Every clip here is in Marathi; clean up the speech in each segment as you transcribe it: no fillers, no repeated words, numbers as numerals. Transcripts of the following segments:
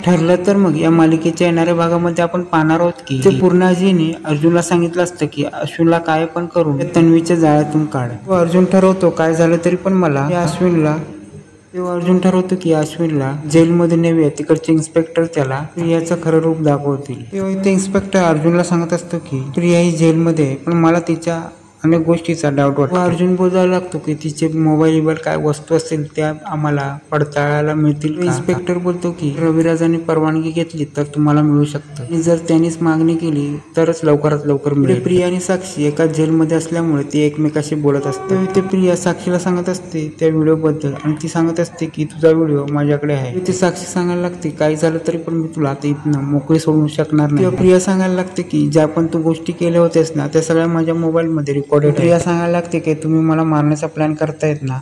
ठरलं तर मग या मालिकेच्या येणाऱ्या भागामध्ये आपण पाहणार आहोत की ते पूर्णाजीने अर्जुनला सांगितलं असतं की अश्विनला काय पण करून तन्वीच्या जाळ्यातून काढ. अर्जुन ठरवतो काय झालं तरी पण मला या अश्विनला तेव्हा अर्जुन ठरवतो की अश्विनला जेलमध्ये नेऊया. तिकडचे इन्स्पेक्टर त्याला प्रियाचं खरं रूप दाखवतील. तेव्हा इथे इन्स्पेक्टर अर्जुनला सांगत असतो की प्रिया ही जेलमध्ये आहे पण मला तिच्या अनेक गोष्टीचा डाऊट वाटतो. अर्जुन बोलायला लागतो की तिचे मोबाईल काय वस्तू असतील त्या आम्हाला पडताळायला मिळतील. इन्स्पेक्टर बोलतो की रविराजांनी परवानगी घेतली तर तुम्हाला मिळू शकतं आणि जर त्यांनीच मागणी केली तरच लवकरात लवकर मिळेल. प्रिया आणि साक्षी एकाच जेलमध्ये असल्यामुळे ते एकमेकाशी बोलत असते. ते प्रिया साक्षीला सांगत असते त्या व्हिडिओ बद्दल आणि ती सांगत असते की तुझा व्हिडिओ माझ्याकडे आहे. ती साक्षी सांगायला लागते काही झालं तरी पण मी तुला आता इथनं मोकळी सोडू शकणार नाही. प्रिया सांगायला लागते की ज्या पण तू गोष्टी केल्या होत्यास ना त्या सगळ्या माझ्या मोबाईलमध्ये प्रिया सांगायला लागते की तुम्ही मला मारण्याचा प्लॅन करतायत ना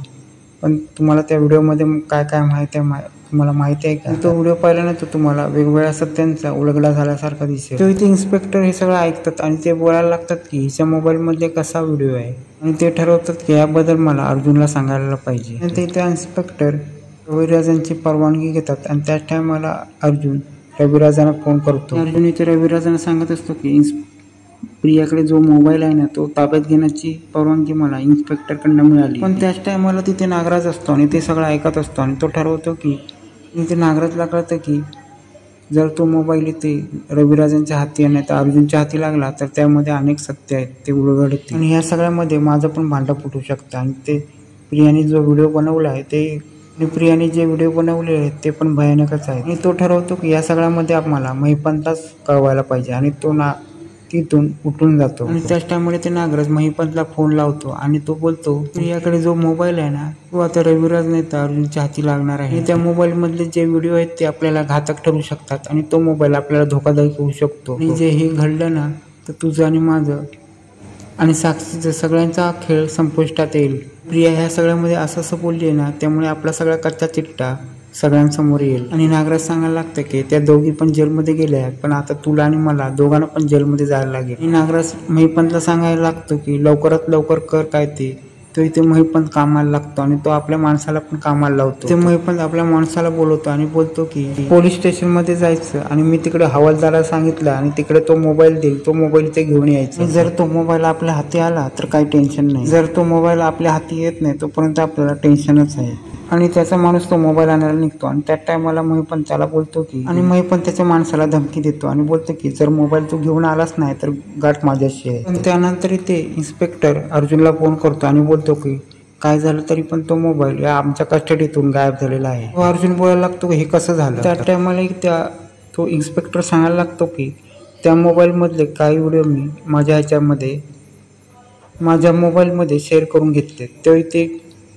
पण तुम्हाला त्या व्हिडिओमध्ये काय काय माहिती आहे तुम्हाला माहिती आहे का? तो व्हिडिओ पाहिल्यानंतर तुम्हाला वेगवेगळ्या सत्यांचा उलगडा झाल्यासारखा दिसेल. तो इथे इन्स्पेक्टर हे सगळं ऐकतात आणि ते बोलायला लागतात की हिच्या मोबाईलमध्ये कसा व्हिडिओ आहे आणि ते ठरवतात की याबद्दल मला अर्जुनला सांगायला पाहिजे. आणि ते इन्स्पेक्टर रविराजांची परवानगी घेतात आणि त्याच टायमाला अर्जुन रविराजांना फोन करतो. अर्जुन इथे रविराजांना सांगत असतो की प्रियाकडे जो मोबाईल आहे ना तो ताब्यात घेण्याची परवानगी मला इन्स्पेक्टरकडनं मिळाली. पण त्याच टायमाला तिथे नागराज असतो आणि ते सगळं ऐकत असतो आणि तो ठरवतो की इथे नागराजला कळतं की जर तो मोबाईल इथे रविराजांच्या हाती नाही तर अर्जुनच्या हाती लागला तर त्यामध्ये अनेक सत्य आहेत ते उलगडतील आणि ह्या सगळ्यामध्ये माझं पण भांडं फुटू शकतं. आणि ते प्रियाने जो व्हिडिओ बनवला आहे ते प्रियाने जे व्हिडिओ बनवले आहेत ते पण भयानकच आहे. आणि तो ठरवतो की या सगळ्यामध्ये आम्हाला महिपंतलाच कळवायला पाहिजे आणि तो तिथून उठून जातो. आणि त्याच टायमाला ते नागराज महिपंतला फोन लावतो आणि तो बोलतो प्रियाकडे जो मोबाईल आहे ना तो आता रविराज नाही तर अर्जुनच्या हाती लागणार आहे. त्या मोबाईल मधले जे व्हिडिओ आहेत ते आपल्याला घातक ठरू शकतात आणि तो मोबाईल आपल्याला धोकादायक होऊ शकतो. आणि जे हे घडलं ना तर तुझं आणि माझं आणि साक्षीचं सगळ्यांचा खेळ संपुष्टात येईल. प्रिया ह्या सगळ्यामध्ये असं बोलली आहे ना त्यामुळे आपला सगळा कच्चा चिट्टा सगळ्यांसमोर येईल. आणि नागराज सांगायला लागतं की त्या दोघी पण जेलमध्ये गेल्या आहेत पण आता तुला आणि मला दोघांना पण जेलमध्ये जायला लागेल. आणि नागराज महिपंतला सांगायला लागतो की लवकरात लवकर कर काय ते. तो इथे महिपंत कामाला लागतो आणि तो आपल्या माणसाला पण कामाला लावतो. ते महिपंत आपल्या माणसाला बोलवतो आणि बोलतो की पोलीस स्टेशन मध्ये जायचं आणि मी तिकडे हवालदाराला सांगितलं आणि तिकडे तो मोबाईल देईल तो मोबाईल ते घेऊन यायचं. जर तो मोबाईल आपल्या हाती आला तर काही टेन्शन नाही. जर तो मोबाईल आपल्या हाती येत नाही तोपर्यंत आपल्याला टेन्शनच आहे. आणि त्याचा माणूस तो मोबाईल आणायला निघतो आणि त्या टायमाला महिपंत त्याला बोलतो की आणि महिपंत त्याच्या माणसाला धमकी देतो आणि बोलतो की जर मोबाईल तू घेऊन आलास नाही तर गाठ माझ्याशी आहे. पण त्यानंतर ते इन्स्पेक्टर अर्जुनला फोन करतो आणि बोलतो की काय झालं तरी पण तो मोबाईल या आमच्या कस्टडीतून गायब झालेला आहे. अर्जुन बोलायला लागतो हे कसं झालं. त्या टायमाला तो इन्स्पेक्टर सांगायला लागतो की त्या मोबाईलमधले काही व्हिडिओ मी माझ्या मोबाईलमध्ये शेअर करून घेतले. तेव्हा ते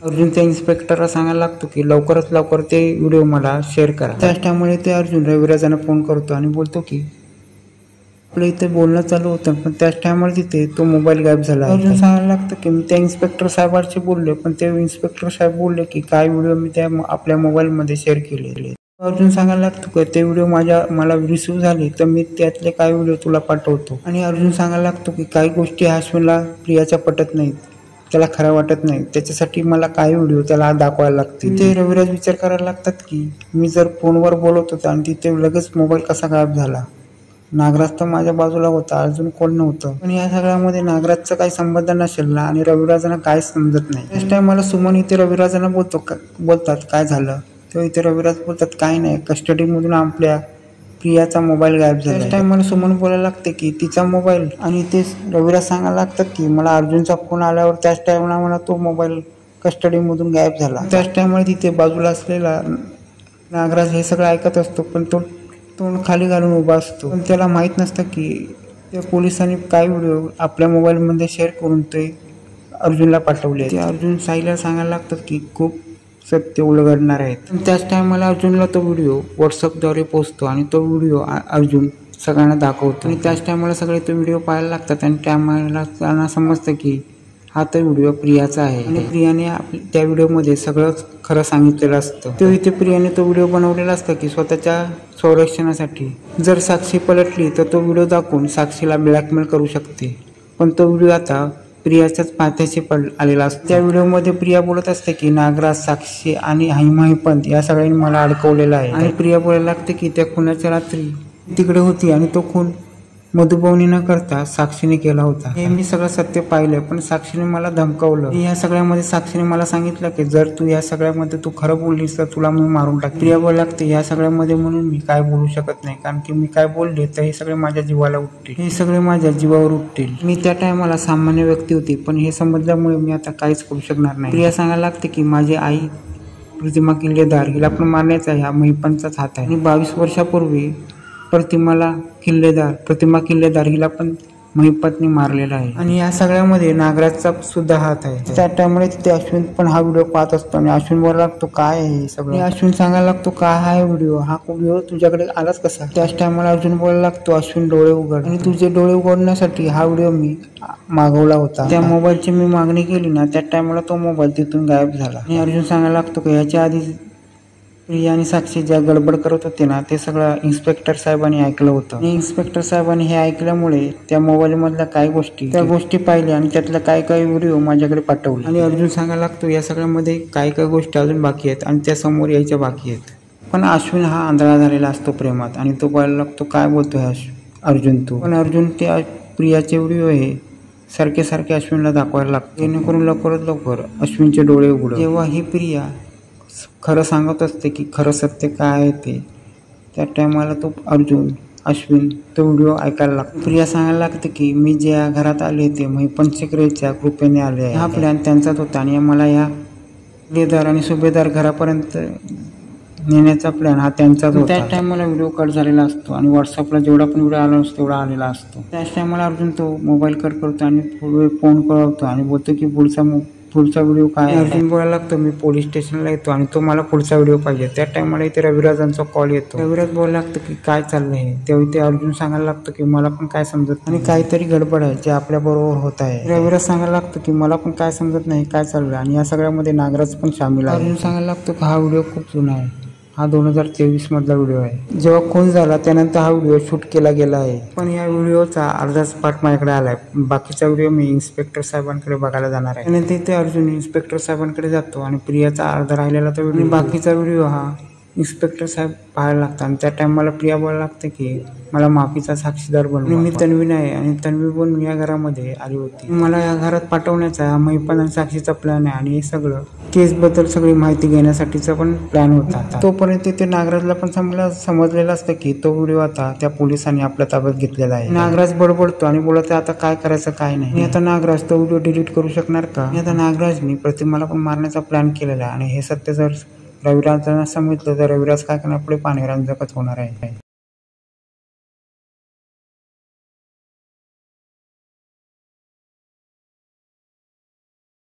अर्जुन त्या इन्स्पेक्टरला सांगायला लागतो की लवकरात लवकर ते व्हिडिओ मला शेअर करा. त्याच टायमाला ते अर्जुन रविराजांना फोन करतो आणि बोलतो की आपलं इथे बोलणं चालू होतं पण त्याच टायमाला तिथे तो मोबाईल गायब झाला. अर्जुन सांगायला लागतं की मी त्या इन्स्पेक्टर साहेबांशी बोलले पण ते इन्स्पेक्टर साहेब बोलले की काय व्हिडिओ मी आपल्या मोबाईलमध्ये शेअर केले. अर्जुन सांगायला लागतो की ते व्हिडिओ मला रिसीव्ह झाले तर मी त्यातले काही व्हिडिओ तुला पाठवतो. आणि अर्जुन सांगायला लागतो की काही गोष्टी अश्विनला प्रियाच्या पटत नाहीत त्याला खरं वाटत नाही त्याच्यासाठी मला काही व्हिडिओ त्याला दाखवायला लागते. ते रविराज विचार करायला लागतात की मी जर फोनवर बोलत होतो आणि तिथे लगेच मोबाईल कसा गायब झाला. नागराज तर माझ्या बाजूला होता अजून कोण नव्हतं. पण या सगळ्यामध्ये नागराजचा काही संबंध नसेल ना आणि रविराजांना काय समजत नाही. नेक्स्ट टाइम मला सुमन इथे रविराजांना बोलतात काय झालं तेव्हा इथे रविराज बोलतात काय नाही कस्टडीमधून आपल्या प्रियाचा मोबाईल गायब झाला. त्याच टाइम मला सुमन बोलायला लागते की तिचा मोबाईल आणि ते रविराज सांगायला लागतात की मला अर्जुनचा फोन आल्यावर त्याच टाइमला मला तो मोबाईल कस्टडीमधून गायब झाला. त्याच टाइमला तिथे बाजूला असलेला नागराज हे सगळं ऐकत असतो पण तो तोंड खाली घालून उभा असतो. पण त्याला माहीत नसतं की त्या पोलिसांनी काय व्हिडिओ आपल्या मोबाईलमध्ये शेअर करून ते अर्जुनला पाठवले. ते अर्जुन साईला सांगायला लागतात की खूप सत्य उलगडणार आहेत. त्याच टायमाला अर्जुनला तो व्हिडिओ व्हॉट्सअपद्वारे पोहोचतो आणि तो व्हिडिओ अर्जुन सगळ्यांना दाखवतो. आणि त्याच टायमाला सगळे तो व्हिडिओ पाहायला लागतात आणि त्यामुळे त्यांना समजतं की हा तर व्हिडिओ प्रियाचा आहे आणि प्रियाने त्या व्हिडिओमध्ये सगळं खरं सांगितलेलं असतं. तो इथे प्रियाने तो व्हिडिओ बनवलेला असतं की स्वतःच्या संरक्षणासाठी जर साक्षी पलटली तर तो व्हिडिओ दाखवून साक्षीला ब्लॅकमेल करू शकते. पण तो व्हिडिओ आता प्रियाच्याच पात्याशी आलेला असतो. त्या व्हिडिओमध्ये प्रिया बोलत असते की नागराज, साक्षी आणि हिमहिपंत या सगळ्यांनी मला अडकवलेलं आहे. आणि प्रिया बोलायला लागते की त्या खुनाच्या रात्री तिकडे होती आणि तो खून मधुबवनी न करता साक्षीने केला होता. हे मी सगळं सत्य पाहिलंय, पण साक्षीने मला धमकावलं. या सगळ्यामध्ये साक्षीने मला सांगितलं की जर तू या सगळ्यामध्ये तू खरं बोललीस तर तुला मी मारून टाक. प्रिया बोलायला लागते या सगळ्यामध्ये म्हणून मी काय बोलू शकत नाही, कारण की मी काय बोलले तर हे सगळे माझ्या जीवाला उठतील, हे सगळे माझ्या जीवावर उठतील. मी त्या टायमाला सामान्य व्यक्ती होती, पण हे समजल्यामुळे मी आता काहीच करू शकणार नाही. प्रिया सांगायला लागते की माझी आई प्रतिमा किल्लेदार हिला पण मारण्याचा ह्या महिपंचाच हात आहे. आणि 22 वर्षापूर्वी प्रतिमा किल्लेदार हिला पण महिपतने मारलेला आहे. आणि या सगळ्यामध्ये नागराजचा सुद्धा हात आहे. त्या टायमाला तिथे अश्विन पण हा व्हिडिओ पाहत असतो आणि अश्विन बोलायला लागतो काय आहे सगळं. अश्विन सांगायला लागतो काय हा व्हिडिओ, हा व्हिडिओ तुझ्याकडे आलाच कसा. त्याच टायमाला अर्जुन बोलायला लागतो अश्विन डोळे उघड, आणि तुझे डोळे उघडण्यासाठी हा व्हिडिओ मी मागवला होता. त्या मोबाईलची मी मागणी केली ना, त्या टायमाला तो मोबाईल तिथून गायब झाला. आणि अर्जुन सांगायला लागतो की ह्याच्या आधी प्रिया आणि साक्षी ज्या गडबड करत होते ना, ते सगळं इन्स्पेक्टर साहेबांनी ऐकलं होतं. आणि इन्स्पेक्टर साहेबांनी हे ऐकल्यामुळे त्या मोबाईल मधल्या काही गोष्टी पाहिल्या आणि त्यातल्या काही व्हिडिओ माझ्याकडे पाठवले. आणि अर्जुन सांगायला लागतो या सगळ्यामध्ये काही गोष्टी अजून बाकी आहेत आणि त्या समोर यायच्या बाकी आहेत. पण अश्विन हा आंधळा झालेला असतो प्रेमात, आणि तो बोलायला लागतो काय बोलतोय अर्जुन तू. पण अर्जुन ते प्रियाचे व्हिडिओ हे सारखे अश्विनला दाखवायला लागतो, जेणेकरून लवकर अश्विनचे डोळे उघड. जेव्हा ही प्रिया खरं सांगत असते की खरं सत्य काय आहे ते, त्या टायमाला तो अश्विन तो व्हिडिओ ऐकायला लागतो. प्रिया सांगायला लागते की मी ज्या घरात आले ते महिपंचक्रियेच्या कृपेने आले आहे. हा प्लॅन त्यांचाच होता आणि मला या किल्लेदार आणि सुभेदार घरापर्यंत नेण्याचा प्लॅन हा त्यांचाच होता. त्या टायमाला व्हिडिओ कट झालेला असतो आणि व्हॉट्सअपला जेवढा पण व्हिडिओ आला असतो तेवढा आलेला असतो. त्याच टायमाला अर्जुन तो मोबाईल कट करतो आणि फोन कळवतो आणि बोलतो की पुढचा व्हिडिओ काय. अर्जुन बोलायला लागतो मी पोलीस स्टेशनला येतो आणि तो मला पुढचा व्हिडिओ पाहिजे. त्या टायमाला इथे रविराजांचा कॉल येतो. रविराज बोलायला लागतो की काय चाललंय हे. तेव्हा इथे अर्जुन सांगायला लागतो की मला पण काय समजत नाही, काहीतरी गडबड आहे जे आपल्या बरोबर होत आहे. रविराज सांगायला लागतो की मला पण काय समजत नाही काय चाललंय, आणि या सगळ्यामध्ये नागराज पण सामील आहे. अर्जुन सांगायला लागतो की हा व्हिडिओ खूप जुना आहे, हा 2023 मधला व्हिडिओ आहे. जेव्हा खून झाला त्यानंतर हा व्हिडिओ शूट केला गेला आहे. पण या व्हिडिओचा अर्धाच पार्ट माझ्याकडे आलाय. बाकीचा व्हिडिओ मी इन्स्पेक्टर साहेबांकडे बघायला जाणार आहे. आणि तिथे अर्जुन इन्स्पेक्टर साहेबांकडे जातो आणि प्रियाचा अर्धा राहिलेला तो व्हिडिओ, बाकीचा व्हिडिओ हा इन्स्पेक्टर साहेब पाहायला लागतात. आणि त्या टाइम मला प्रिया बोलायला लागते की मला माफीचा साक्षीदार बनवा. मी तन्वी नाही, आणि तन्वी पण या घरामध्ये आली होती. मला या घरात पाठवण्याचा महिपत आणि साक्षीचा प्लॅन आहे, आणि हे सगळं केस बद्दल सगळी माहिती घेण्यासाठीचा पण प्लॅन होता. तोपर्यंत ते नागराजला पण समजलेलं असतं की तो व्हिडिओ आता त्या पोलिसांनी आपल्या ताब्यात घेतलेला आहे. नागराज बडबडतो आणि बोलतो आता काय करायचं काय नाही. आता नागराज तो व्हिडिओ डिलीट करू शकणार का. आता नागराजनी प्रतिमाला पण मारण्याचा प्लॅन केलेला आहे, आणि हे सत्य जर रविराजांना समजलं तर रविराज काय करणार, पुढे पाणीरांजकच होणार आहे.